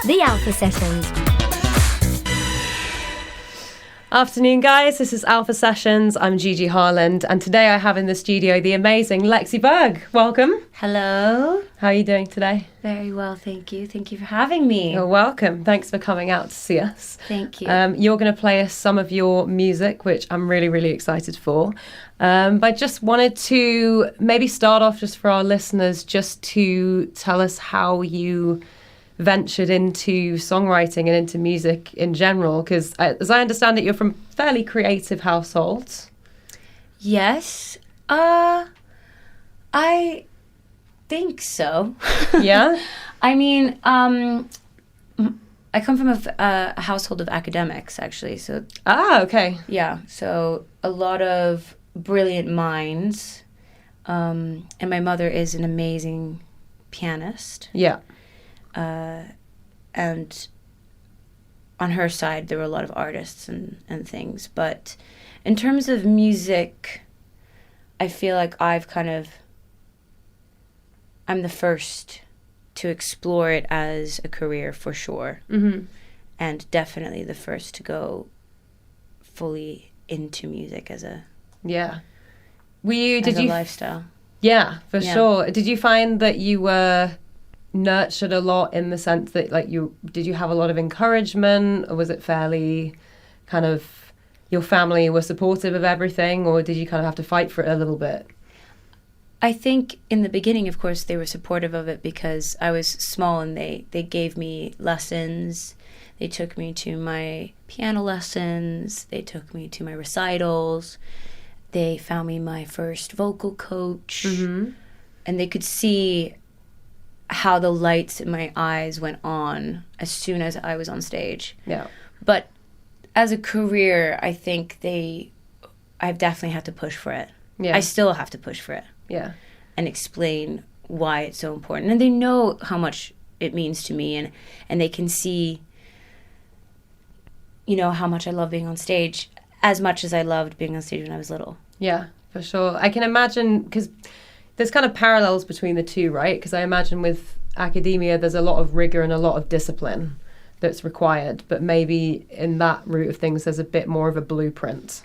The Alpha Sessions. Afternoon, guys. This is Alpha Sessions. I'm Gigi Harland, and today I have in the studio the amazing Lexi Berg. Welcome. Hello. How are you doing today? Very well, thank you. Thank you for having me. You're welcome. Thanks for coming out to see us. Thank you. You're going to play us some of your music, which I'm really, really excited for. But I just wanted to maybe start off just for our listeners, just to tell us how you ventured into songwriting and into music in general, because as I understand it, you're from fairly creative households. Yes. I think so. Yeah? I mean, I come from a household of academics, actually. So Okay. yeah, so a lot of brilliant minds. And my mother is an amazing pianist. Yeah. And on her side, there were a lot of artists and things. But in terms of music, I feel like I'm the first to explore it as a career for sure. Mm-hmm. And definitely the first to go fully into music as a lifestyle. Yeah, for sure. Did you find that you were nurtured a lot in the sense that did you have a lot of encouragement, or was it fairly kind of your family were supportive of everything, or did you kind of have to fight for it a little bit? I think in the beginning, of course, they were supportive of it because I was small and they gave me lessons. They took me to my piano lessons. They took me to my recitals. They found me my first vocal coach. Mm-hmm. And they could see how the lights in my eyes went on as soon as I was on stage. Yeah. But as a career, I think I've definitely had to push for it. Yeah. I still have to push for it. Yeah. And explain why it's so important. And they know how much it means to me, and they can see, how much I love being on stage, as much as I loved being on stage when I was little. Yeah, for sure. I can imagine, because there's kind of parallels between the two, right? Because I imagine with academia, there's a lot of rigor and a lot of discipline that's required. But maybe in that route of things, there's a bit more of a blueprint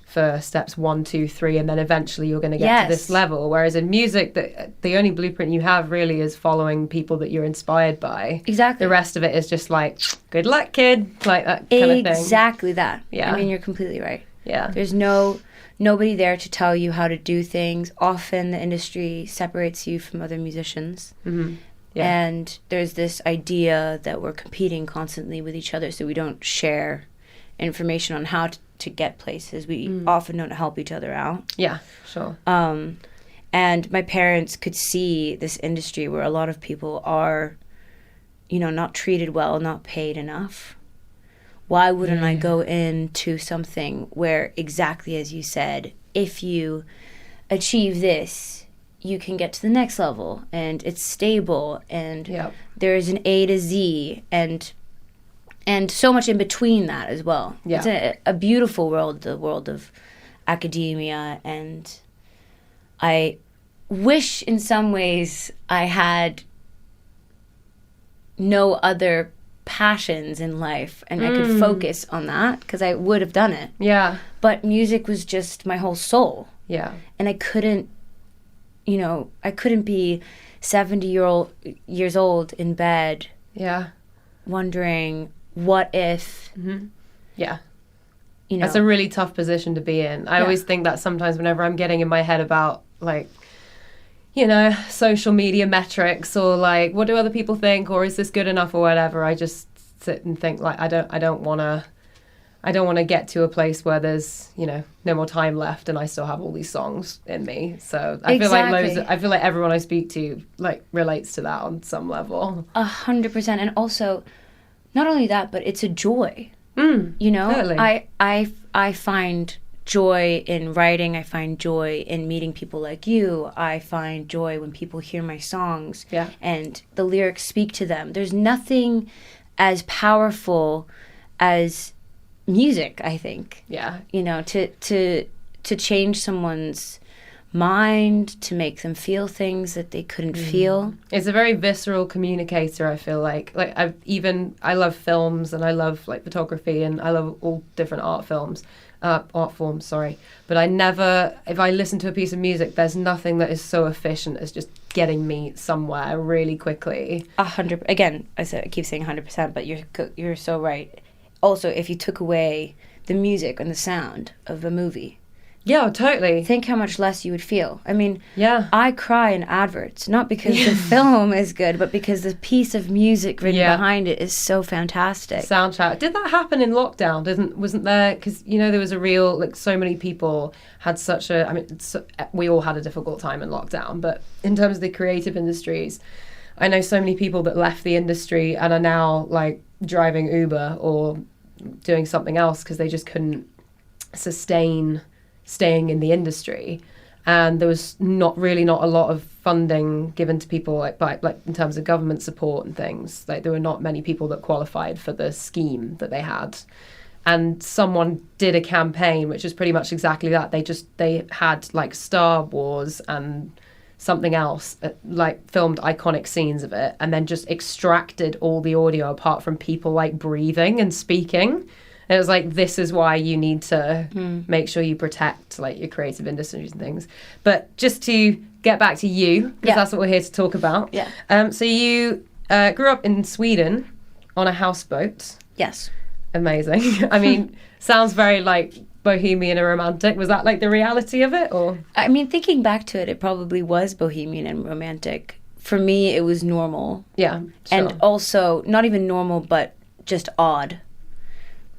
for steps 1, 2, 3, and then eventually you're going to get to this level. Whereas in music, the only blueprint you have really is following people that you're inspired by. Exactly. The rest of it is just like, good luck, kid, like that kind of thing. Exactly that. Yeah. I mean, you're completely right. Yeah. There's nobody there to tell you how to do things. Often the industry separates you from other musicians. Mm-hmm. Yeah. And there's this idea that we're competing constantly with each other, so we don't share information on how to get places. We often don't help each other out. Yeah, sure. And my parents could see this industry where a lot of people are, not treated well, not paid enough. Why wouldn't I go into something where, exactly as you said, if you achieve this, you can get to the next level, and it's stable, and there's an A to Z, and so much in between that as well. Yeah. It's a beautiful world, the world of academia, and I wish in some ways I had no other passions in life and I could focus on that, because I would have done it. Yeah. But music was just my whole soul. Yeah. And I couldn't be 70 years old in bed wondering what if. Mm-hmm. Yeah. That's a really tough position to be in. I always think that sometimes whenever I'm getting in my head about social media metrics, or what do other people think, or is this good enough or whatever, I just sit and think I don't want to get to a place where there's no more time left and I still have all these songs in me. So I feel like everyone I speak to relates to that on some level. 100%. And also, not only that, but it's a joy. Totally. I find joy in writing. I find joy in meeting people like you. I find joy when people hear my songs and the lyrics speak to them. There's nothing as powerful as music, I think. Yeah. To change someone's mind, to make them feel things that they couldn't feel. It's a very visceral communicator, I feel like. Like, I love films, and I love, like, photography, and I love all different art forms, but I never, if I listen to a piece of music, there's nothing that is so efficient as just getting me somewhere really quickly. 100%. Again, I keep saying 100%, but you're so right. Also, if you took away the music and the sound of a movie, yeah, totally. think how much less you would feel. I mean, yeah, I cry in adverts, not because the film is good, but because the piece of music written behind it is so fantastic. Soundtrack. Did that happen in lockdown? Wasn't there? Because, you know, there was a real, like, so many people had such a, I mean, we all had a difficult time in lockdown, but in terms of the creative industries, I know so many people that left the industry and are now, like, driving Uber or doing something else because they just couldn't sustain staying in the industry, and there was not a lot of funding given to people like in terms of government support and things. Like, there were not many people that qualified for the scheme that they had, and someone did a campaign which is pretty much exactly that. They had, like, Star Wars and something else, like, filmed iconic scenes of it, and then just extracted all the audio apart from people, like, breathing and speaking. And it was like, this is why you need to make sure you protect, like, your creative industries and things. But just to get back to you, because that's what we're here to talk about. Yeah. So you grew up in Sweden on a houseboat. Yes. Amazing. I mean, sounds very, like, bohemian and romantic. Was that, like, the reality of it, or? I mean, thinking back to it, it probably was bohemian and romantic. For me, it was normal. Yeah, sure. And also, not even normal, but just odd.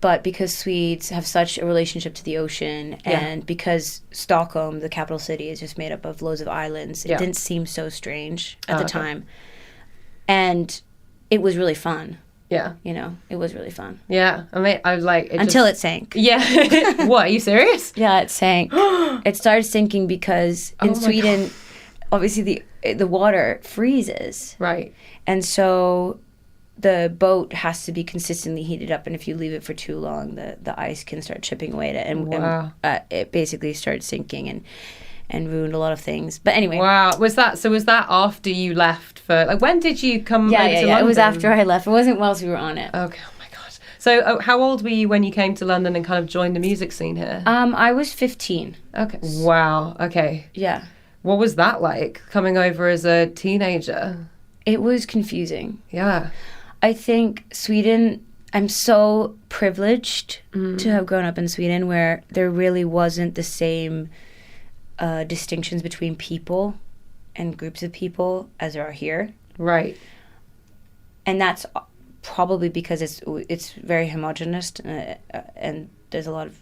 But because Swedes have such a relationship to the ocean, and because Stockholm, the capital city, is just made up of loads of islands, it didn't seem so strange at the time. And it was really fun. Yeah. You know, it was really fun. Yeah. I mean, I was like... Until it sank. Yeah. What, are you serious? Yeah, it sank. It started sinking because in Sweden, obviously the water freezes. Right. And so the boat has to be consistently heated up, and if you leave it for too long, the ice can start chipping away at it, and it basically started sinking and ruined a lot of things. But anyway. Wow. Was that after you left for, like, when did you come over to London? It was after I left. It wasn't whilst we were on it. Okay. Oh my gosh. So how old were you when you came to London and kind of joined the music scene here? I was 15. Okay. Wow. Okay. Yeah. What was that like, coming over as a teenager? It was confusing. Yeah. I think Sweden, I'm so privileged to have grown up in Sweden, where there really wasn't the same distinctions between people and groups of people as there are here. Right. And that's probably because it's very homogenous, and there's a lot of,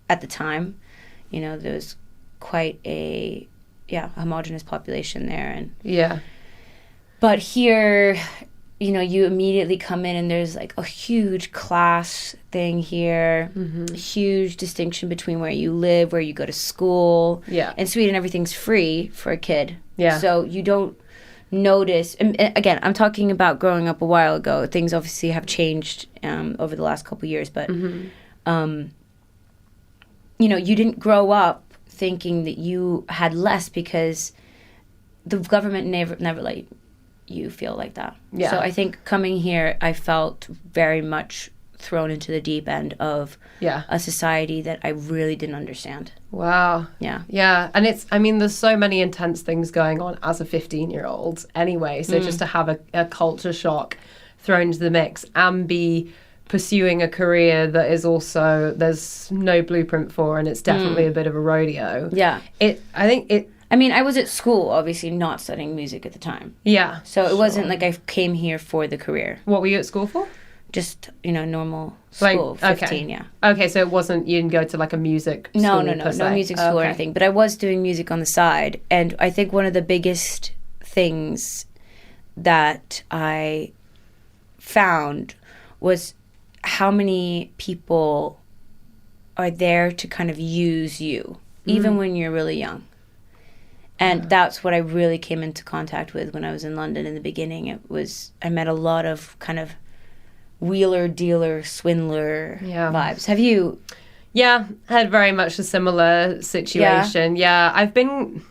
at the time, you know, there was quite a homogenous population there. And but here, you know, you immediately come in and there's, like, a huge class thing here, a huge distinction between where you live, where you go to school. Yeah. In Sweden, everything's free for a kid. Yeah. So you don't notice, and again, I'm talking about growing up a while ago. Things obviously have changed over the last couple of years, but, you know, you didn't grow up thinking that you had less because the government never let you feel like that. Yeah. So I think coming here, I felt very much thrown into the deep end of a society that I really didn't understand. Wow. Yeah. Yeah. And there's so many intense things going on as a 15-year-old anyway. So just to have a culture shock thrown into the mix and be pursuing a career that is also, there's no blueprint for, and it's definitely a bit of a rodeo. Yeah. I mean, I was at school, obviously, not studying music at the time. Yeah. So it wasn't like I came here for the career. What were you at school for? Just, you know, normal school, 15, yeah. Okay, so it wasn't, you didn't go to, like, a music school? No music school or anything. But I was doing music on the side. And I think one of the biggest things that I found was how many people are there to kind of use you, even when you're really young. And that's what I really came into contact with when I was in London in the beginning. I met a lot of kind of wheeler, dealer, swindler vibes. Have you Yeah, had very much a similar situation. Yeah, I've been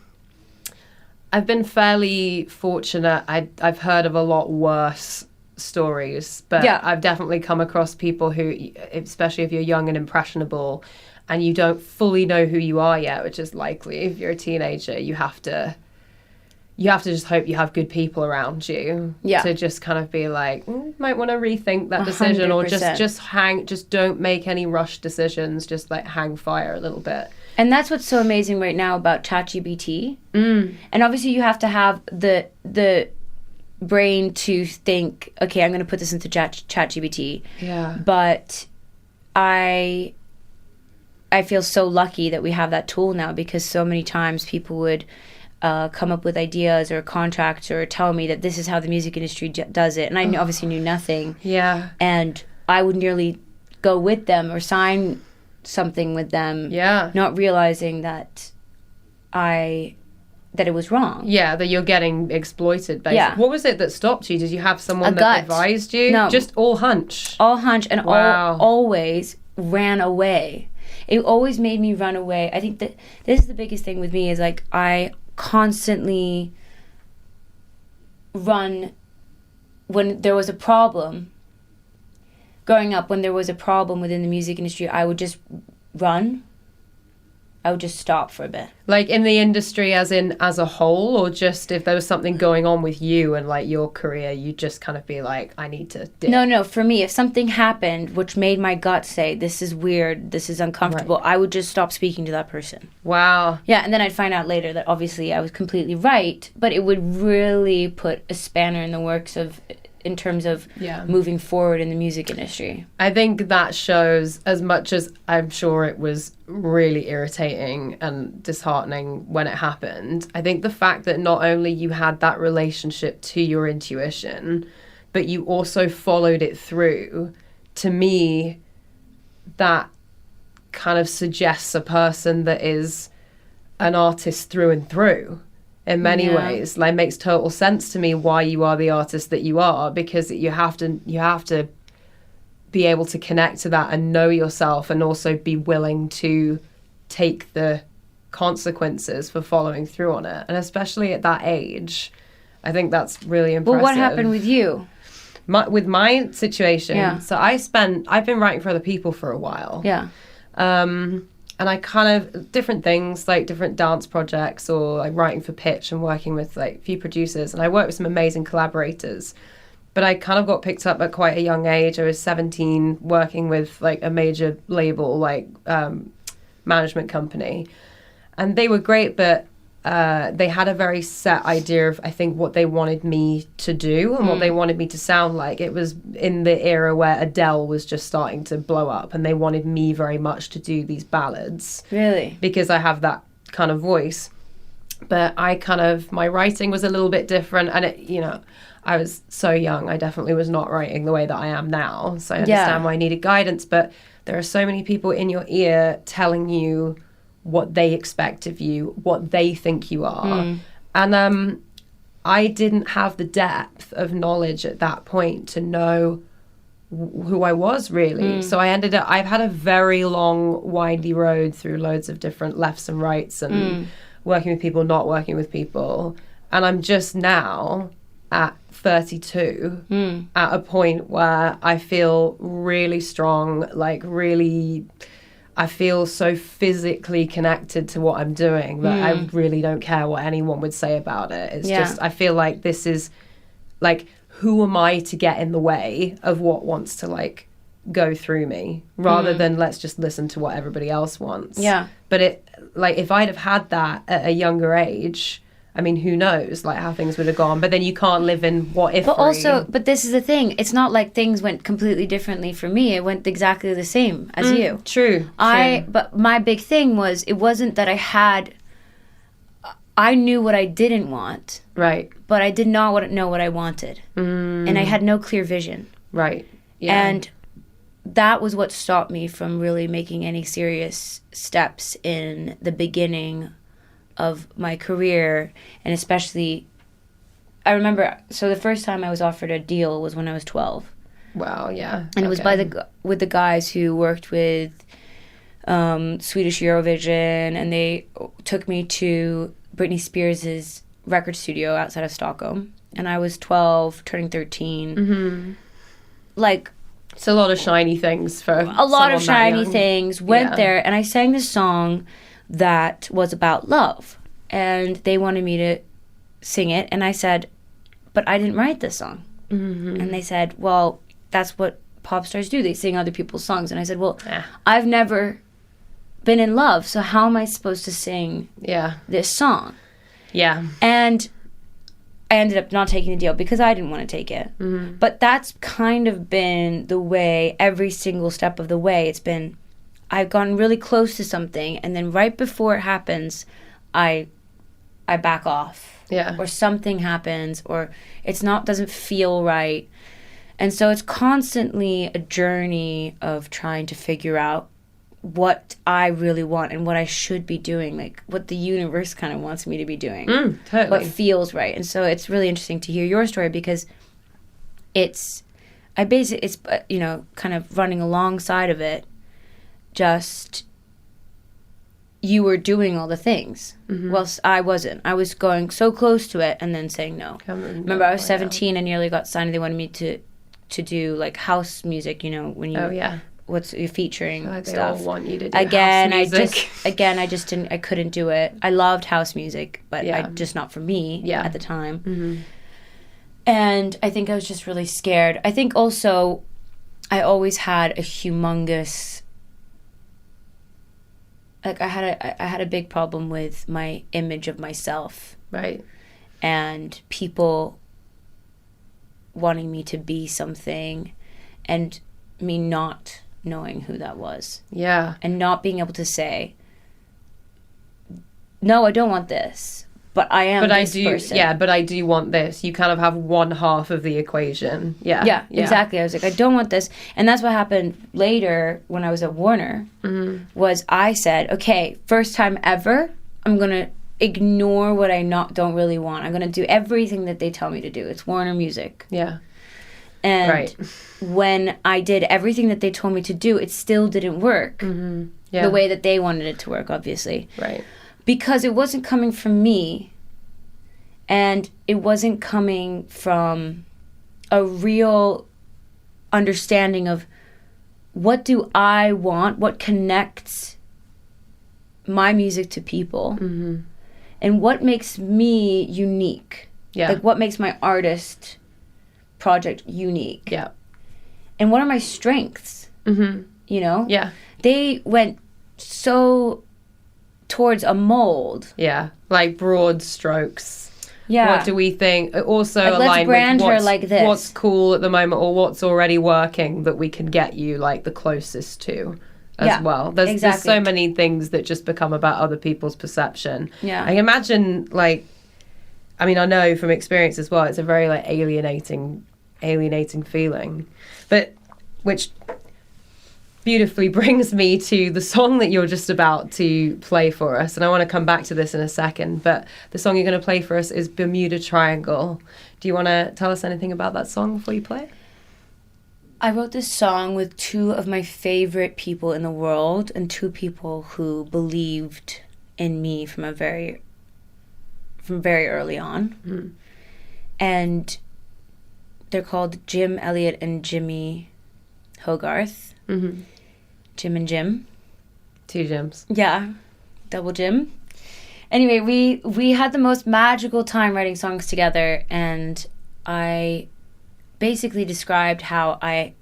fairly fortunate. I've heard of a lot worse stories, but I've definitely come across people who, especially if you're young and impressionable and you don't fully know who you are yet, which is likely if you're a teenager, you have to just hope you have good people around you to just kind of be like, might want to rethink that decision 100%. Or just don't make any rushed decisions, just like hang fire a little bit. And that's what's so amazing right now about ChatGPT. And obviously you have to have the brain to think, okay, I'm going to put this into ChatGPT. Yeah. But I feel so lucky that we have that tool now, because so many times people would come up with ideas or contracts or tell me that this is how the music industry does it. And I obviously knew nothing. Yeah. And I would nearly go with them or sign something with them, not realizing that it was wrong. Yeah, that you're getting exploited, basically. Yeah. What was it that stopped you? Did you have someone that advised you? No. Just all hunch? All hunch, and always ran away. It always made me run away. I think that this is the biggest thing with me, is like I constantly run when there was a problem. Growing up, when there was a problem within the music industry, I would just run. I would just stop for a bit. Like in the industry as a whole, or just if there was something going on with you and like your career, you just kind of be like, I need to dip. No, for me, if something happened which made my gut say, this is weird, this is uncomfortable, I would just stop speaking to that person. Wow. Yeah, and then I'd find out later that obviously I was completely right, but it would really put a spanner in the works in terms of moving forward in the music industry. I think that shows, as much as I'm sure it was really irritating and disheartening when it happened, I think the fact that not only you had that relationship to your intuition, but you also followed it through, to me, that kind of suggests a person that is an artist through and through. In many ways, like, makes total sense to me why you are the artist that you are, because you have to be able to connect to that and know yourself, and also be willing to take the consequences for following through on it. And especially at that age, I think that's really impressive. Well, what happened with you? With my situation, so I've been writing for other people for a while. Yeah. And I kind of, different things, like different dance projects, or like writing for pitch and working with like a few producers. And I worked with some amazing collaborators. But I kind of got picked up at quite a young age. I was 17, working with like a major label, like management company. And they were great, but they had a very set idea of, I think, what they wanted me to do and what they wanted me to sound like. It was in the era where Adele was just starting to blow up, and they wanted me very much to do these ballads. Really? Because I have that kind of voice. But my writing was a little bit different, and it, I was so young. I definitely was not writing the way that I am now. So I understand why I needed guidance, but there are so many people in your ear telling you what they expect of you, what they think you are. And I didn't have the depth of knowledge at that point to know who I was, really. So I've had a very long, windy road through loads of different lefts and rights, and working with people, not working with people. And I'm just now at 32 at a point where I feel really strong, like really... I feel so physically connected to what I'm doing that I really don't care what anyone would say about it. It's just, I feel like this is, like, who am I to get in the way of what wants to, like, go through me, rather than let's just listen to what everybody else wants. Yeah. But it, like, if I'd have had that at a younger age, I mean, who knows, like, how things would have gone. But then you can't live in what if. But this is the thing. It's not like things went completely differently for me. It went exactly the same as you. True. But my big thing was, it wasn't that I knew what I didn't want. Right. But I did not know what I wanted. And I had no clear vision. Right. Yeah. And that was what stopped me from really making any serious steps in the beginning of my career. And especially, I remember, so the first time I was offered a deal was when I was 12. Wow, yeah. And it was with the guys who worked with Swedish Eurovision, and they took me to Britney Spears' record studio outside of Stockholm. And I was 12, turning 13. Mm-hmm. Like, it's a lot of shiny things for a lot of shiny young. things. Went there, and I sang this song that was about love. And they wanted me to sing it. And I said, but I didn't write this song. Mm-hmm. And they said, well, that's what pop stars do. They sing other people's songs. And I said, well, I've never been in love, so how am I supposed to sing this song? Yeah. And I ended up not taking the deal because I didn't want to take it. Mm-hmm. But that's kind of been the way, every single step of the way. It's been, I've gotten really close to something, and then right before it happens, I back off. Yeah. Or something happens, or doesn't feel right. And so it's constantly a journey of trying to figure out what I really want and what I should be doing, like what the universe kind of wants me to be doing. Totally. What feels right. And so it's really interesting to hear your story, because it's kind of running alongside of it. Just, you were doing all the things. Mm-hmm. Well, I wasn't. I was going so close to it and then saying no. Remember, I was 17 and nearly got signed. They wanted me to do like house music, when you what's you're featuring they stuff. All want you to do house music. I just didn't. I couldn't do it. I loved house music, but just not for me at the time. Mm-hmm. And I think I was just really scared. I think also I always had a humongous, like I had a big problem with my image of myself, right? And people wanting me to be something, and me not knowing who that was. Yeah. And not being able to say, no, I don't want this, but I am this person. Yeah, but I do want this. You kind of have one half of the equation. Yeah. Yeah, exactly. I was like, I don't want this. And that's what happened later when I was at Warner, was I said, okay, first time ever, I'm going to ignore what I don't really want. I'm going to do everything that they tell me to do. It's Warner Music. Yeah. And when I did everything that they told me to do, it still didn't work the way that they wanted it to work, obviously. Right. Because it wasn't coming from me, and it wasn't coming from a real understanding of what do I want, what connects my music to people, and what makes me unique. Yeah. Like, what makes my artist project unique. Yeah. And what are my strengths? Mm-hmm. Yeah. They went so towards a mold. Yeah. Like broad strokes. Yeah. What do we think? Also like, aligned with what's cool at the moment, or what's already working that we can get you like the closest to as well. There's so many things that just become about other people's perception. Yeah. I imagine I know from experience as well, it's a very like alienating feeling, but which beautifully brings me to the song that you're just about to play for us. And I want to come back to this in a second, but the song you're going to play for us is Bermuda Triangle. Do you want to tell us anything about that song before you play it? I wrote this song with two of my favorite people in the world, and two people who believed in me from very early on. Mm. And they're called Jim Elliott and Jimmy Hogarth. Mm-hmm. Jim and Jim. Two Jims. Yeah. Double Jim. Anyway, we had the most magical time writing songs together, and I basically described how I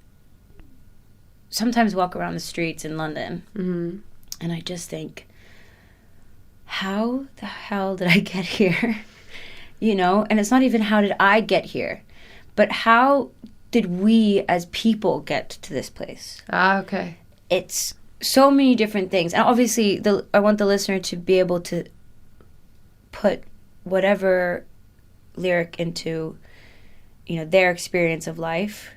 sometimes walk around the streets in London, and I just think, how the hell did I get here? And it's not even how did I get here, but how did we as people get to this place? Ah, okay. It's so many different things. And obviously, I want the listener to be able to put whatever lyric into, their experience of life.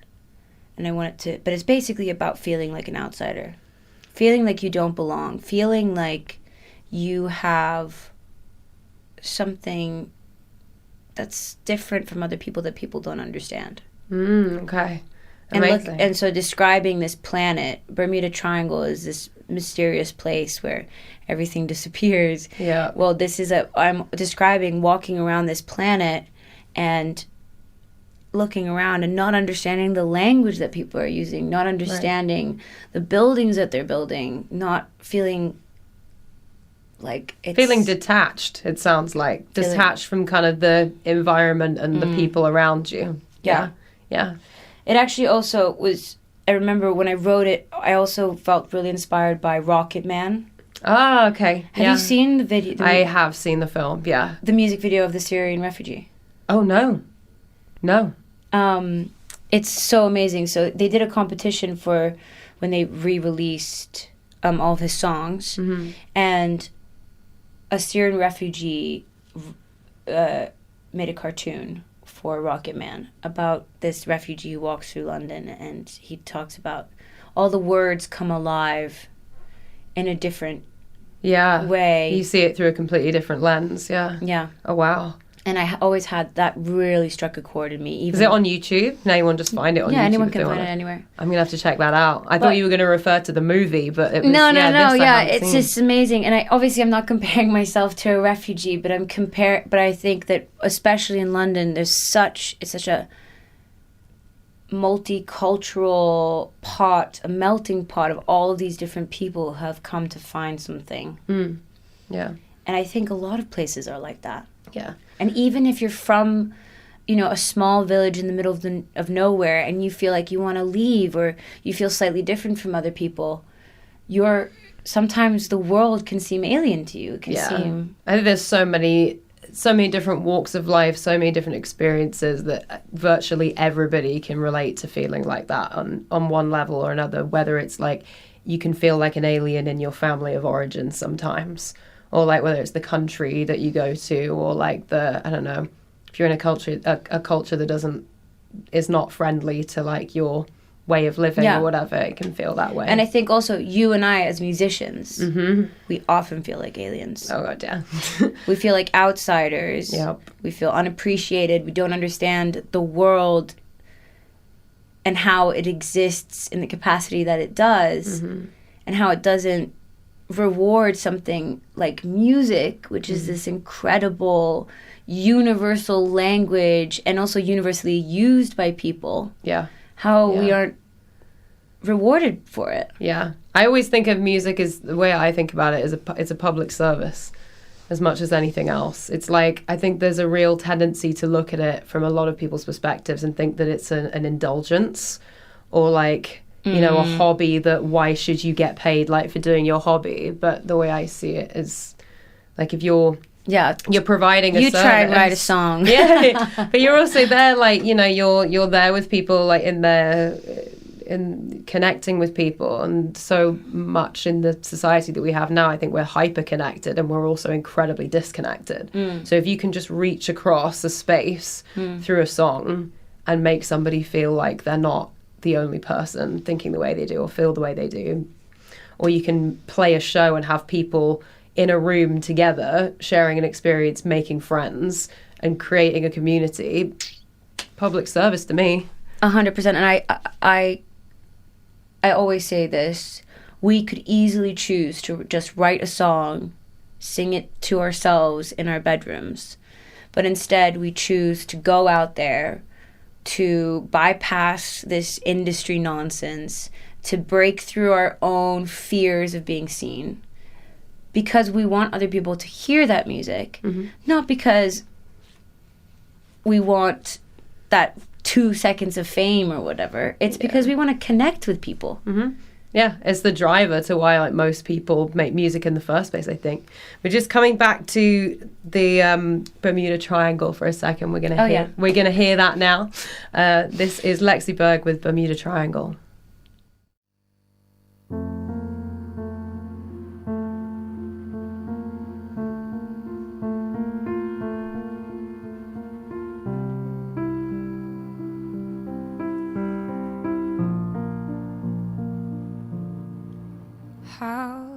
And I want it to, but it's basically about feeling like an outsider. Feeling like you don't belong. Feeling like you have something that's different from other people that people don't understand. Okay. Amazing. And so describing this planet, Bermuda Triangle is this mysterious place where everything disappears. Yeah. Well, I'm describing walking around this planet and looking around and not understanding the language that people are using, not understanding the buildings that they're building, not feeling like it's... Feeling detached, it sounds like. Detached from kind of the environment and the people around you. Yeah. Yeah. It actually also was... I remember when I wrote it, I also felt really inspired by Rocket Man. Oh, okay. Have you seen the video? I have seen the film, yeah. The music video of the Syrian refugee. Oh, no. No. It's so amazing. So they did a competition for when they re-released all of his songs. Mm-hmm. And a Syrian refugee made a cartoon for Rocket Man about this refugee who walks through London, and he talks about all the words come alive in a different way. You see it through a completely different lens, yeah. Yeah. Oh, wow. And I always had that really struck a chord in me. Is it on YouTube? Can anyone just find it on YouTube? Yeah, anyone can find it anywhere. I'm going to have to check that out. I thought you were going to refer to the movie, but it was... No, it's just amazing. And I'm not comparing myself to a refugee, but but I think that especially in London, it's such a multicultural pot, a melting pot of all of these different people who have come to find something. Yeah. And I think a lot of places are like that. Yeah. And even if you're from, a small village in the middle of nowhere and you feel like you want to leave or you feel slightly different from other people, sometimes the world can seem alien to you. It can seem... I think there's so many different walks of life, so many different experiences that virtually everybody can relate to feeling like that on one level or another, whether it's like you can feel like an alien in your family of origin sometimes, or like whether it's the country that you go to, or like I don't know, if you're in a culture that is not friendly to like your way of living or whatever, it can feel that way. And I think also you and I as musicians, we often feel like aliens. Oh god, yeah. We feel like outsiders. Yep. We feel unappreciated. We don't understand the world and how it exists in the capacity that it does, and how it doesn't reward something like music, which is this incredible universal language and also universally used by people. Yeah. How we aren't rewarded for it. Yeah. I always think of music as, the way I think about it, is it's a public service as much as anything else. It's like, I think there's a real tendency to look at it from a lot of people's perspectives and think that it's an indulgence, or like, a hobby that why should you get paid like for doing your hobby. But the way I see it is like, if you're providing a service. You try and write a song. Yeah. But you're also there, like, you're there with people, like in connecting with people. And so much in the society that we have now, I think we're hyper connected and we're also incredibly disconnected. So if you can just reach across a space through a song and make somebody feel like they're not the only person thinking the way they do or feel the way they do, or you can play a show and have people in a room together sharing an experience, making friends and creating a community, public service to me. 100%. And I always say this: we could easily choose to just write a song, sing it to ourselves in our bedrooms, but instead we choose to go out there, to bypass this industry nonsense, to break through our own fears of being seen, because we want other people to hear that music, not because we want that 2 seconds of fame or whatever. It's because we want to connect with people. Yeah, it's the driver to why like most people make music in the first place, I think. We're just coming back to the Bermuda Triangle for a second. We're gonna hear that now. This is Lexi Berg with Bermuda Triangle. How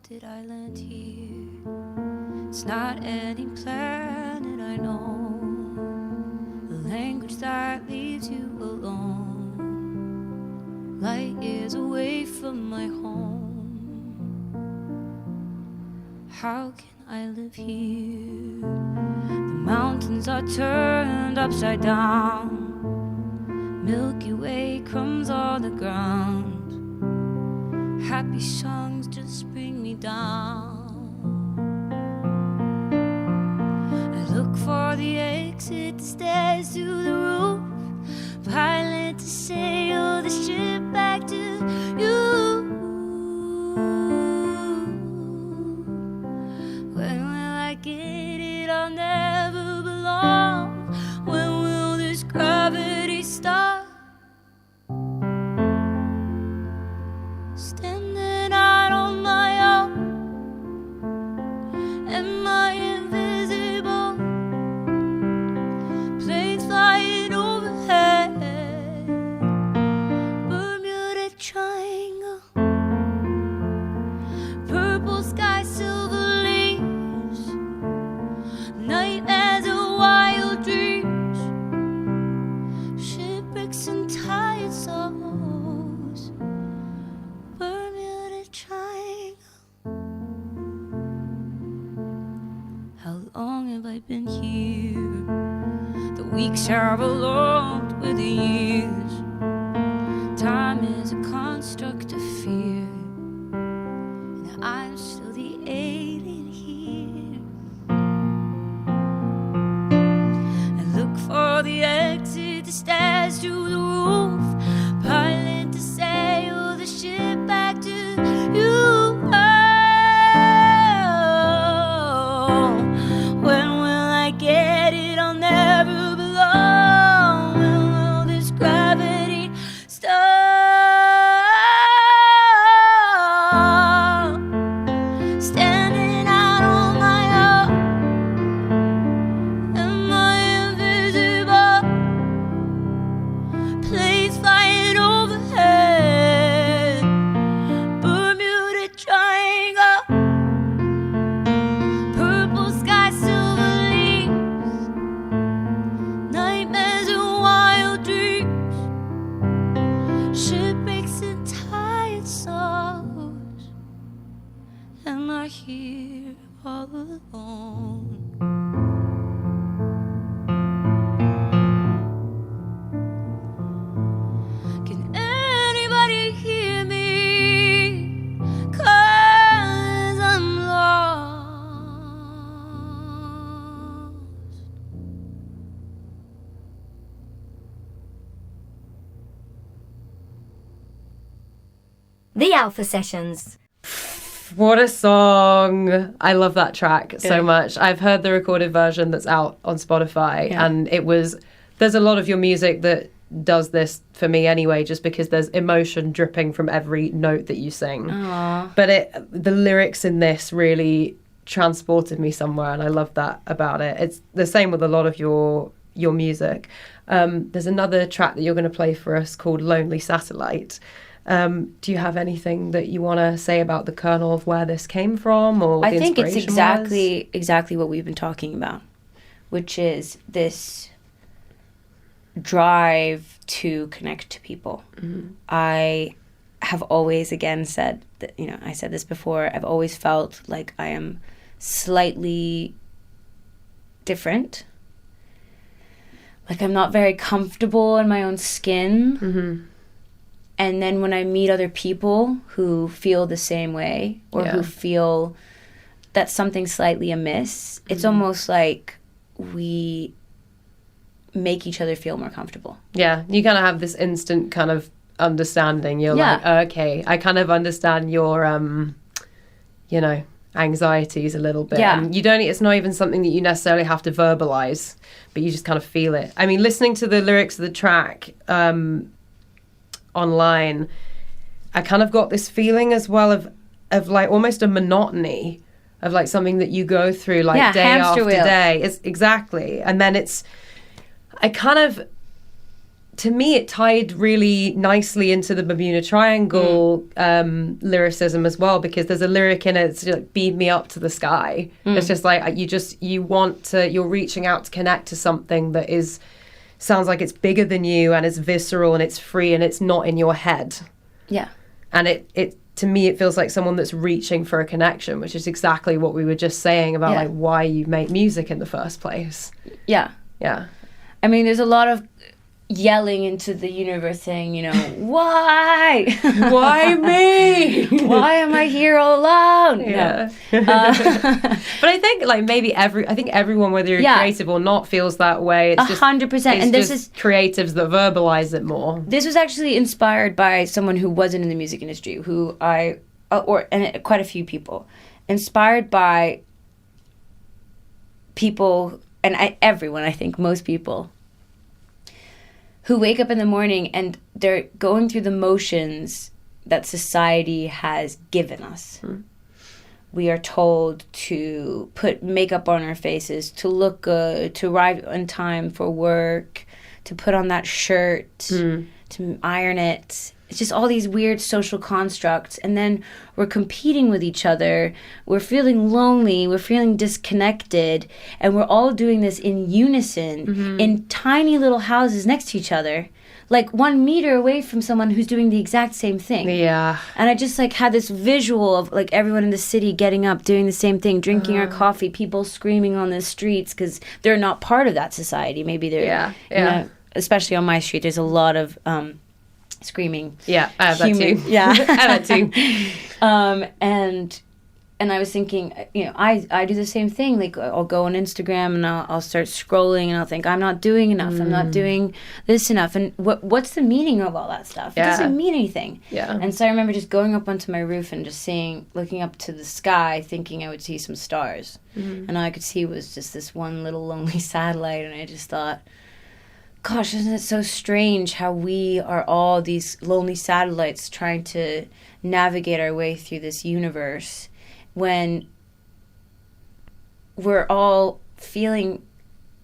did I land here? It's not any planet I know, a language that leaves you alone, light years away from my home. How can I live here? The mountains are turned upside down. Milky Way crumbs on the ground. Happy songs just bring me down. I look for the exit, the stairs to the roof. Pilot to sail the ship back to you. When will I get it? I'll never belong. When will this gravity stop? Standing out on my own. Am I invisible? Planes flying overhead. Bermuda Triangle. Purple sky, silver leaves. Nightmares and wild dreams. Shipwrecks and tired souls. Bermuda Triangle. How long have I been here? The weeks have along with the years. Time is a construct of fear, and I'm still the alien here. I look for the exit, the stairs to the roof. Pilot to sail the ship back to you. Oh, when will I get it? I'll never belong. When will this gravity stop? Standing out on my own. Am I invisible? Planes flying overhead. Bermuda Triangle. Purple sky, silver leaves. Nightmares and wild dreams. Shipwrecks and tired souls. Am I here all alone? Can anybody hear me? 'Cause I'm lost. The Alpha Sessions. What a song. I love that track so Yeah. much. I've heard the recorded version that's out on Spotify, Yeah. and there's a lot of your music that does this for me anyway, just because there's emotion dripping from every note that you sing. Aww. But the lyrics in this really transported me somewhere, and I love that about it. It's the same with a lot of your music. There's another track that you're going to play for us called Lonely Satellite. Do you have anything that you want to say about the kernel of where this came from, or I the think it's inspiration was? exactly what we've been talking about, which is this drive to connect to people. Mm-hmm. I have always, again, said that, I said this before, I've always felt like I am slightly different. Like I'm not very comfortable in my own skin. Mm-hmm. And then when I meet other people who feel the same way, or who feel that something slightly amiss, it's almost like we make each other feel more comfortable. Yeah, you kind of have this instant kind of understanding. You're like, oh, okay, I kind of understand your, anxieties a little bit. Yeah. And it's not even something that you necessarily have to verbalize, but you just kind of feel it. I mean, listening to the lyrics of the track online, I kind of got this feeling as well of like almost a monotony of like something that you go through like day after day. It's exactly. And then to me, it tied really nicely into the Bermuda Triangle lyricism as well, because there's a lyric in it that's like, beam me up to the sky. It's just like you're reaching out to connect to something that sounds like it's bigger than you, and it's visceral and it's free and it's not in your head. Yeah. And it to me, it feels like someone that's reaching for a connection, which is exactly what we were just saying about like why you make music in the first place. Yeah. Yeah. I mean, there's a lot of yelling into the universe saying, you know, why? Why me? Why am I here all alone? Yeah. No. But I think like maybe everyone, whether you're creative or not, feels that way. It's 100%. And this is creatives that verbalize it more. This was actually inspired by someone who wasn't in the music industry, who and quite a few people, inspired by people, and everyone, I think most people, who wake up in the morning and they're going through the motions that society has given us. We are told to put makeup on our faces, to look good, to arrive on time for work, to put on that shirt, to iron it. It's just all these weird social constructs. And then we're competing with each other. We're feeling lonely. We're feeling disconnected. And we're all doing this in unison in tiny little houses next to each other, like 1 meter away from someone who's doing the exact same thing. Yeah. And I just like had this visual of like everyone in the city getting up, doing the same thing, drinking our coffee, people screaming on the streets because they're not part of that society. Maybe they're, you know, especially on my street, there's a lot of screaming. Yeah, I have that too. Yeah. I have that too. And I was thinking, you know, I do the same thing. Like I'll go on Instagram and I'll start scrolling and I'll think I'm not doing enough. I'm not doing this enough. And what's the meaning of all that stuff? It doesn't mean anything. Yeah. And so I remember just going up onto my roof and just looking up to the sky, thinking I would see some stars. And all I could see was just this one little lonely satellite. And I just thought, gosh, isn't it so strange how we are all these lonely satellites trying to navigate our way through this universe when we're all feeling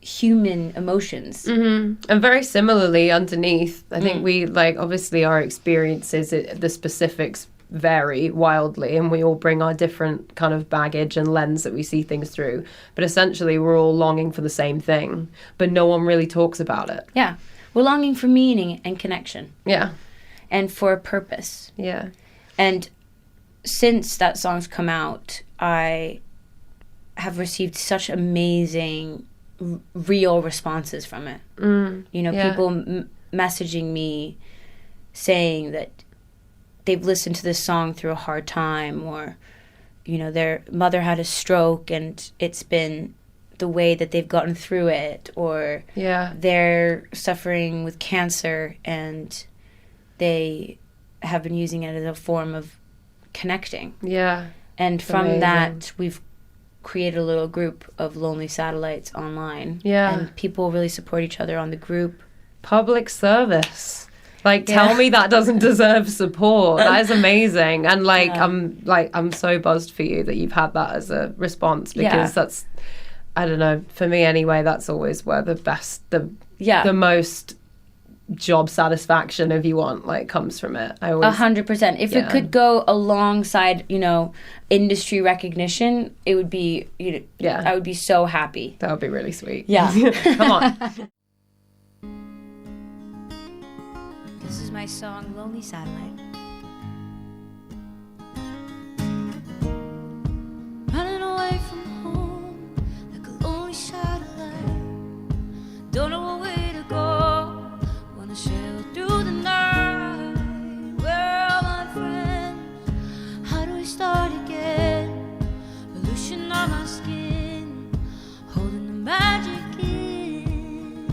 human emotions. And very similarly underneath, I think we, like, obviously our experiences, the specifics vary wildly, and we all bring our different kind of baggage and lens that we see things through. But essentially, we're all longing for the same thing, but no one really talks about it. Yeah. We're longing for meaning and connection. Yeah. And for a purpose. Yeah. And since that song's come out, I have received such amazing, real responses from it. You know, people messaging me saying that they've listened to this song through a hard time, or, you know, their mother had a stroke and it's been the way that they've gotten through it, or they're suffering with cancer and they have been using it as a form of connecting. Yeah. And from that, we've created a little group of lonely satellites online. Yeah. And people really support each other on the group. Public service. Like, tell me that doesn't deserve support. That is amazing. And I'm so buzzed for you that you've had that as a response, because that's, I don't know, for me anyway, that's always where the most job satisfaction, if you want, like, comes from it. 100%. If it could go alongside, you know, industry recognition, it would be, you know, I would be so happy. That would be really sweet. Yeah. Come on. This is my song, Lonely Satellite. Running away from home like a lonely satellite. Don't know what way to go. Wanna sail through the night. Where are my friends? How do we start again? Pollution on my skin, holding the magic in.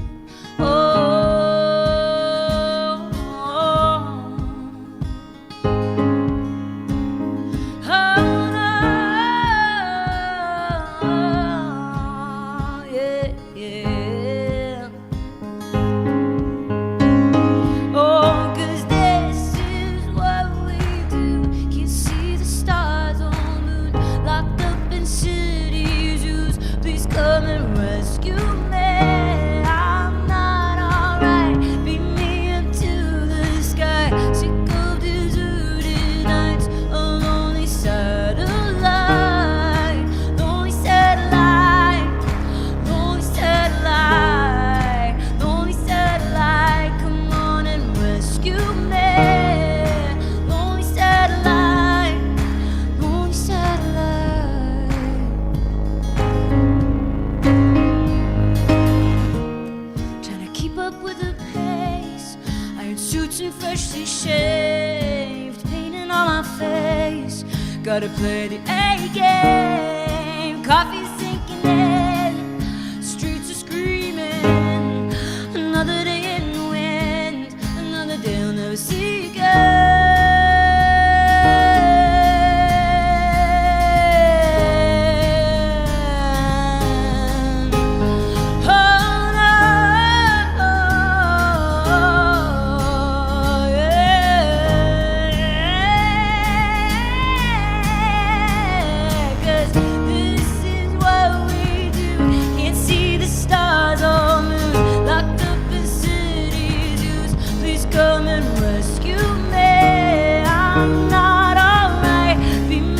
suits and freshly shaved, painting on my face. Gotta play the A game. Coffee's sinking in, streets are screaming. Another day in the wind, another day I'll never see again. Come and rescue me. I'm not alright. Beam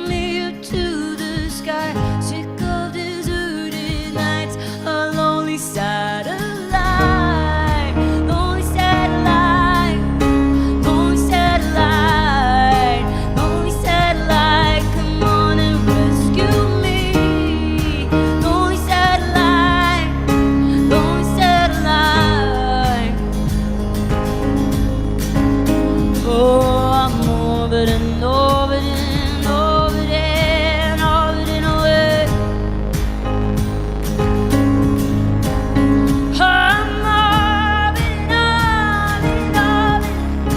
me up to the sky. Sick of deserted nights. A lonely satellite. Lonely satellite. Lonely satellite. Lonely satellite. Come on and rescue me. Lonely satellite. Lonely satellite. Oh, I'm orbiting, orbiting, orbiting, orbiting away.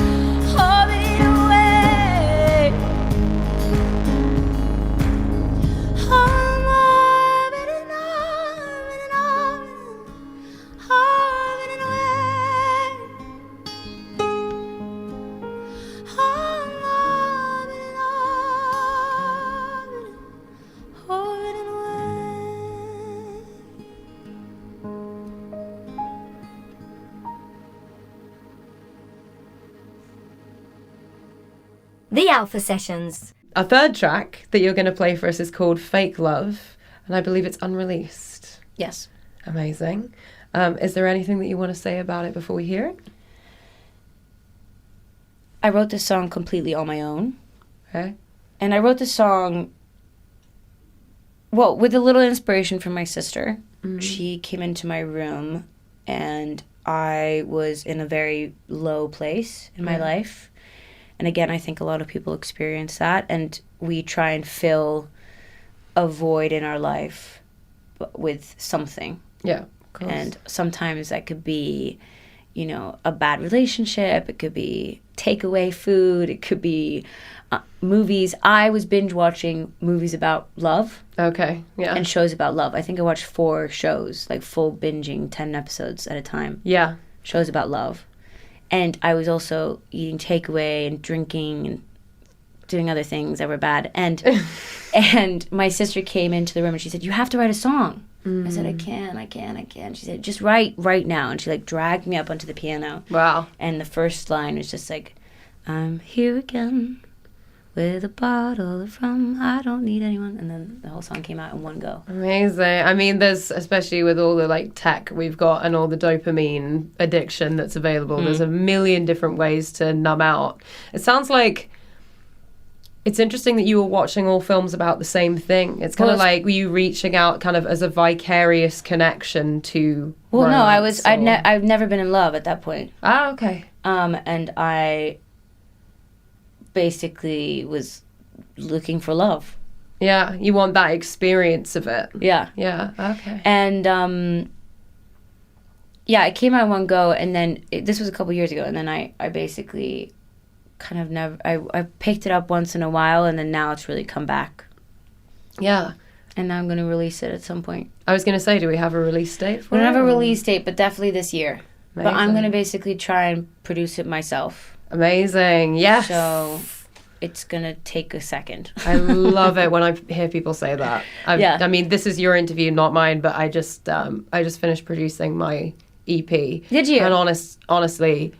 I'm orbiting, orbiting, orbiting, orbiting away. I'm orbiting, orbiting, orbiting, orbiting away. The Alpha Sessions. Our third track that you're going to play for us is called Fake Love, and I believe it's unreleased. Yes. Amazing. Is there anything that you want to say about it before we hear it? I wrote this song completely on my own. Okay. And I wrote this song, well, with a little inspiration from my sister. Mm-hmm. She came into my room, and I was in a very low place in my life. And again, I think a lot of people experience that, and we try and fill a void in our life with something. Yeah, of course. And sometimes that could be, you know, a bad relationship. It could be takeaway food. It could be movies. I was binge watching movies about love. Okay, yeah. And shows about love. I think I watched 4 shows, like full binging, 10 episodes at a time. Yeah. Shows about love. And I was also eating takeaway and drinking and doing other things that were bad. And and my sister came into the room and she said, "You have to write a song." I said, I can. She said, "Just write right now." And she like dragged me up onto the piano. Wow. And the first line was just like, "I'm here again with a bottle of rum. I don't need anyone." And then the whole song came out in one go. Amazing. I mean, there's, especially with all the like tech we've got and all the dopamine addiction that's available, there's a million different ways to numb out. It sounds like It's interesting that you were watching all films about the same thing. It's kind of like, were you reaching out kind of as a vicarious connection to Well, no, romance, I've never been in love at that point. Ah, okay. And I basically was looking for love. Yeah, you want that experience of it. Yeah. Yeah, okay. And yeah, it came out in one go, and then this was a couple years ago, and then I basically kind of never, I picked it up once in a while, and then now it's really come back. Yeah. And now I'm going to release it at some point. I was going to say, do we have a release date for We it? don't have a release date, but definitely this year. But I'm Amazing. going to basically try and produce it myself. Amazing, yes. So it's going to take a second. I love it when I hear people say that. Yeah. I mean, this is your interview, not mine, but I just finished producing my EP. Did you? And honestly,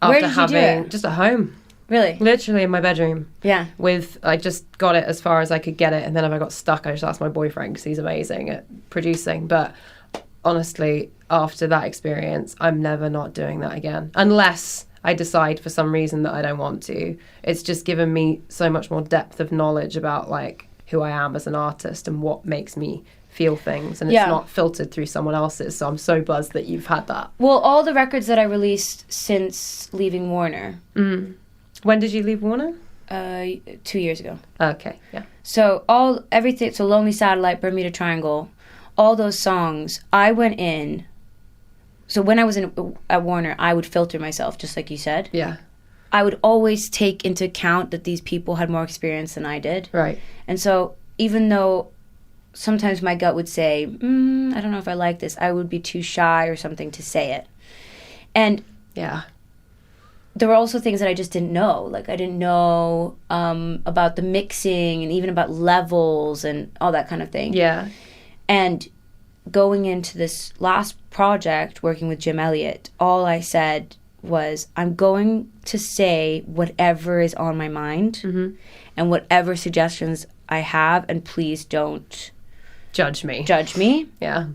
Where after did you do having it? just at home, Really? literally in my bedroom. Yeah. I just got it as far as I could get it, and then if I got stuck, I just asked my boyfriend because he's amazing at producing. But honestly, after that experience, I'm never not doing that again, unless I decide for some reason that I don't want to. It's just given me so much more depth of knowledge about like who I am as an artist and what makes me feel things, and it's Yeah. not filtered through someone else's. So I'm so buzzed that you've had that. Well, all the records that I released since leaving Warner, When did you leave Warner? 2 years ago. Okay, yeah. So everything, so Lonely Satellite, Bermuda Triangle, all those songs, I went in. So when I was at Warner, I would filter myself, just like you said. Yeah, I would always take into account that these people had more experience than I did. right. And so even though sometimes my gut would say, I don't know if I like this, I would be too shy or something to say it. And Yeah. there were also things that I just didn't know. Like I didn't know about the mixing and even about levels and all that kind of thing. Yeah. And going into this last project, working with Jim Elliott, all I said was, I'm going to say whatever is on my mind and whatever suggestions I have, and please don't Judge me. judge me. Yeah.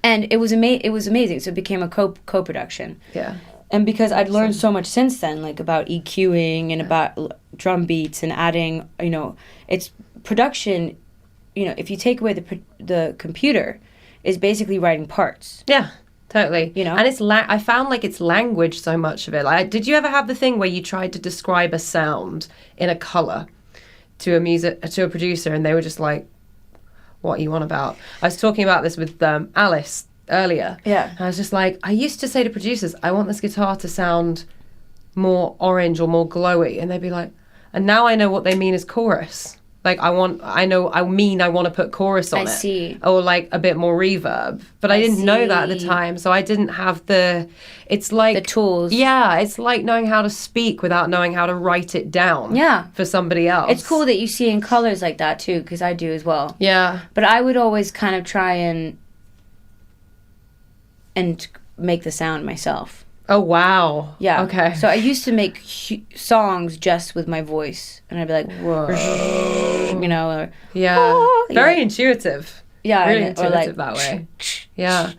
And it was amazing. So it became a co-production. Yeah. And because I'd learned so much since then, like about EQing and about drum beats and adding, it's production, if you take away the computer, is basically writing parts. Yeah, totally. And it's I found like it's language, so much of it. Like, did you ever have the thing where you tried to describe a sound in a color to a producer, and they were just like, "What are you on about?" I was talking about this with Alice earlier. Yeah. And I was just like, I used to say to producers, I want this guitar to sound more orange or more glowy, and they'd be like, and now I know what they mean as chorus. Like I want to put chorus on I it. see. Or like a bit more reverb. But I didn't know that at the time, so I didn't have it's like The tools. Yeah, it's like knowing how to speak without knowing how to write it down. Yeah. For somebody else. It's cool that you see in colors like that too, because I do as well. Yeah. But I would always kind of try and make the sound myself. Oh wow. Yeah. Okay. So I used to make songs just with my voice, and I'd be like, Whoa. or Yeah. "Oh," Very intuitive. yeah, Really and- or intuitive like, that way. Yeah.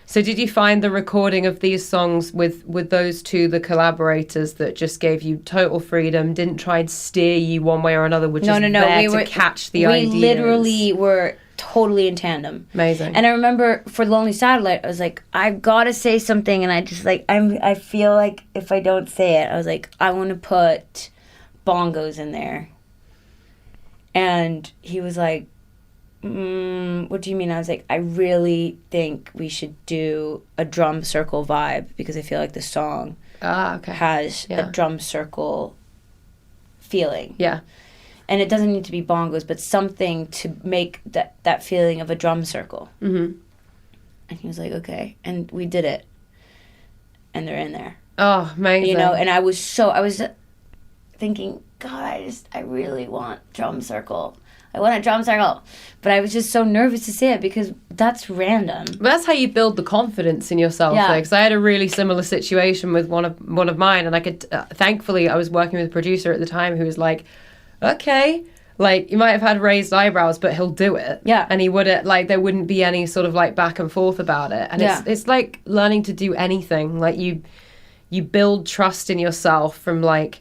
So did you find the recording of these songs with those two, the collaborators, that just gave you total freedom, didn't try and steer you one way or another, were just there to catch the ideas? We literally were totally in tandem. Amazing. And I remember for Lonely Satellite, I was like, I've got to say something, and I just like I feel like if I don't say it, I was like, I want to put bongos in there. And he was like, what do you mean? I was like, I really think we should do a drum circle vibe, because I feel like the song okay. has Yeah. a drum circle feeling. Yeah. And it doesn't need to be bongos, but something to make that feeling of a drum circle. Mm-hmm. And he was like, okay. And we did it. And they're in there. Oh, amazing. And I was thinking, God, I really want drum circle. I want a drum circle. But I was just so nervous to say it because that's random. But that's how you build the confidence in yourself. Yeah. Because I had a really similar situation with one of mine, and I could thankfully I was working with a producer at the time who was like, okay, like you might have had raised eyebrows, but he'll do it. Yeah. And he wouldn't, like, there wouldn't be any sort of like back and forth about it. And it's like learning to do anything. Like you build trust in yourself from like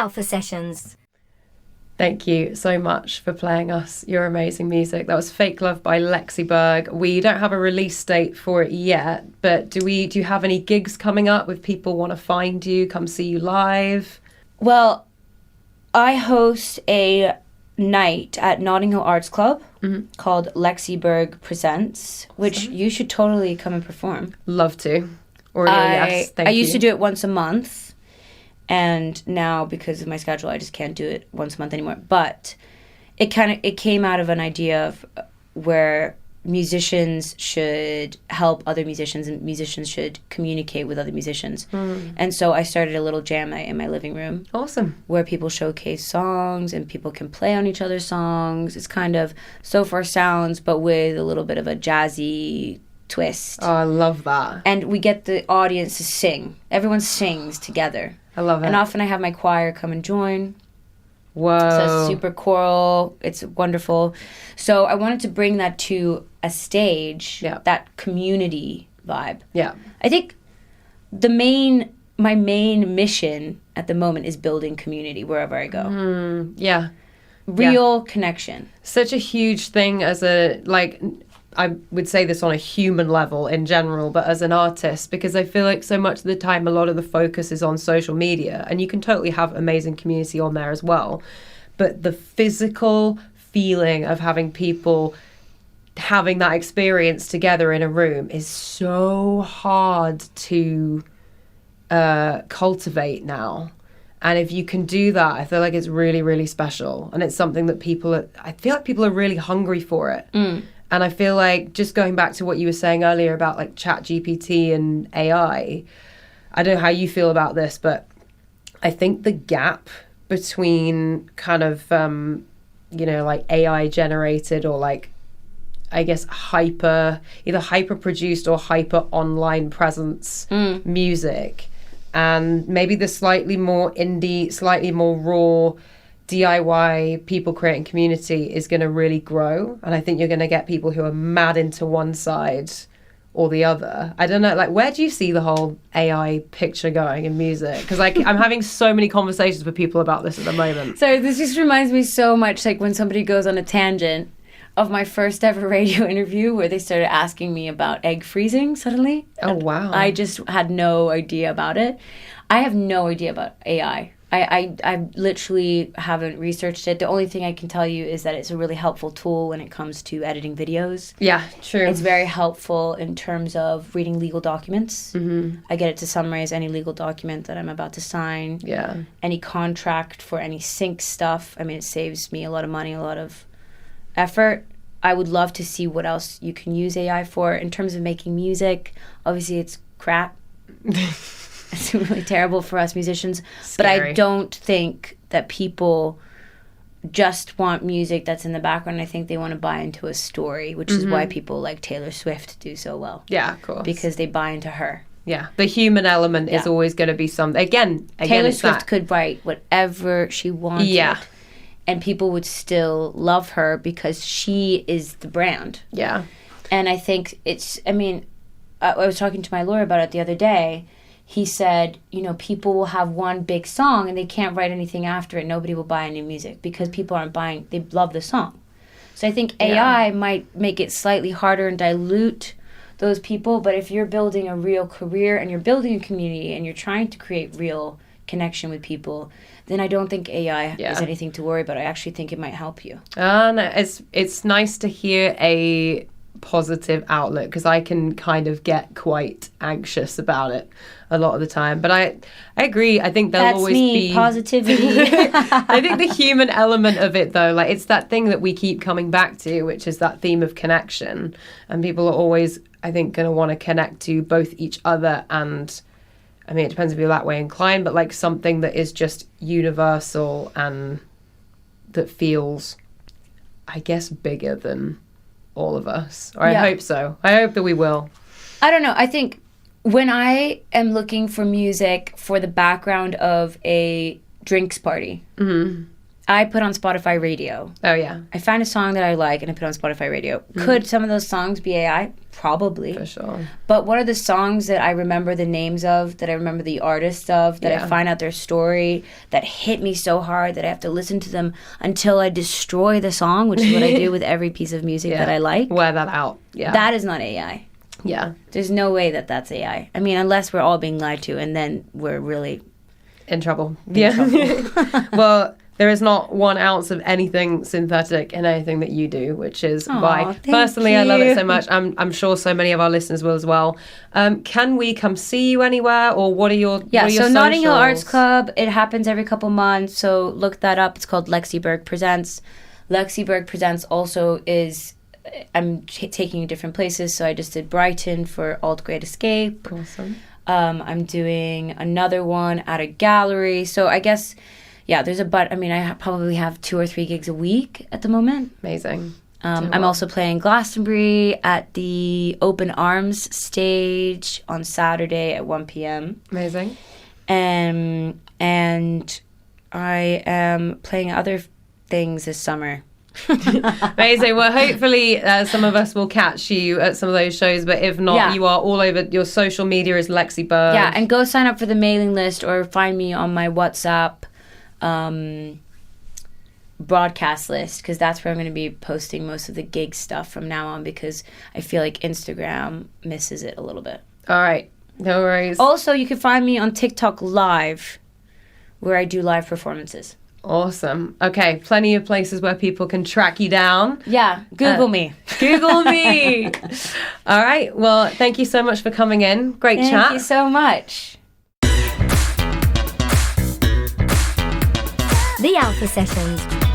Alpha Sessions. Thank you so much for playing us your amazing music. That was Fake Love by Lexi Berg. We don't have a release date for it yet, but do you have any gigs coming up if people want to find you, come see you live? Well, I host a night at Notting Hill Arts Club called Lexi Berg Presents, which you should totally come and perform. Love to. Or yes, thank you. I used to do it once a month. And now, because of my schedule, I just can't do it once a month anymore. But it came out of an idea of where musicians should help other musicians and musicians should communicate with other musicians. And so I started a little jam night in my living room. Awesome. Where people showcase songs and people can play on each other's songs. It's kind of So Far Sounds, but with a little bit of a jazzy twist. Oh, I love that. And we get the audience to sing. Everyone sings together. I love it. And often I have my choir come and join. Whoa. So it's super choral. It's wonderful. So I wanted to bring that to a stage, that community vibe. Yeah. I think my main mission at the moment is building community wherever I go. Yeah. Real connection. Such a huge thing as I would say this on a human level in general, but as an artist, because I feel like so much of the time, a lot of the focus is on social media, and you can totally have amazing community on there as well. But the physical feeling of having people having that experience together in a room is so hard to cultivate now. And if you can do that, I feel like it's really, really special. And it's something that I feel like people are really hungry for it. And I feel like, just going back to what you were saying earlier about like Chat GPT and AI, I don't know how you feel about this, but I think the gap between kind of, like AI generated or like, I guess, either hyper produced or hyper online presence music, and maybe the slightly more indie, slightly more raw DIY people creating community is going to really grow. And I think you're going to get people who are mad into one side or the other. I don't know, like, where do you see the whole AI picture going in music? Because I'm having so many conversations with people about this at the moment. So this just reminds me so much like when somebody goes on a tangent of my first ever radio interview where they started asking me about egg freezing suddenly. Oh, wow. I just had no idea about it. I have no idea about AI. I literally haven't researched it. The only thing I can tell you is that it's a really helpful tool when it comes to editing videos. Yeah, true. It's very helpful in terms of reading legal documents. I get it to summarize any legal document that I'm about to sign. Yeah. Any contract for any sync stuff. I mean, it saves me a lot of money, a lot of effort. I would love to see what else you can use AI for. In terms of making music, obviously it's crap. It's really terrible for us musicians. Scary. But I don't think that people just want music that's in the background. I think they want to buy into a story, which is why people like Taylor Swift do so well. Yeah, of course. Because they buy into her. Yeah, the human element is always going to be something. Again, Taylor Swift could write whatever she wanted. Yeah. And people would still love her because she is the brand. Yeah. And I think I was talking to my lawyer about it the other day. He said, people will have one big song and they can't write anything after it. Nobody will buy any music because people aren't buying. They love the song. So I think AI might make it slightly harder and dilute those people. But if you're building a real career and you're building a community and you're trying to create real connection with people, then I don't think AI is anything to worry about. I actually think it might help you. No, it's nice to hear a positive outlook, because I can kind of get quite anxious about it a lot of the time. But I agree. I think there'll always be positivity. I think the human element of it, though, like, it's that thing that we keep coming back to, which is that theme of connection. And people are always, I think, going to want to connect to both each other and, I mean, it depends if you're that way inclined, but like something that is just universal and that feels, I guess, bigger than all of us. Or I hope so. I hope that we will. I don't know. I think when I am looking for music for the background of a drinks party, I put on Spotify Radio. Oh, yeah. I find a song that I like and I put on Spotify Radio. Could some of those songs be AI? Probably. For sure. But what are the songs that I remember the names of, that I remember the artists of, that I find out their story, that hit me so hard that I have to listen to them until I destroy the song, which is what I do with every piece of music that I like. Wear that out. Yeah. That is not AI. Yeah. There's no way that that's AI. I mean, unless we're all being lied to, and then we're really in trouble. Well, there is not 1 ounce of anything synthetic in anything that you do, which is why personally I love it so much. I'm sure so many of our listeners will as well. Can we come see you anywhere, or what are your Notting Hill Arts Club, it happens every couple months, so look that up. It's called Lexi Berg Presents. Lexi Berg Presents also is, I'm taking you different places, so I just did Brighton for Alt Great Escape. Awesome. I'm doing another one at a gallery, so I guess there's I probably have 2 or 3 gigs a week at the moment. Amazing. I'm also playing Glastonbury at the Open Arms stage on Saturday at 1 p.m. Amazing. And I am playing other things this summer. Amazing. Well, hopefully some of us will catch you at some of those shows, but if not, you are all over. Your social media is Lexi Berg. Yeah, and go sign up for the mailing list or find me on my WhatsApp broadcast list, because that's where I'm going to be posting most of the gig stuff from now on, because I feel like Instagram misses it a little bit. All right, no worries. Also, you can find me on TikTok Live, where I do live performances. Awesome. Okay, plenty of places where people can track you down. Yeah, Google me. Google me. All right, well, thank you so much for coming in. Great chat. Thank you so much. The Alpha Sessions.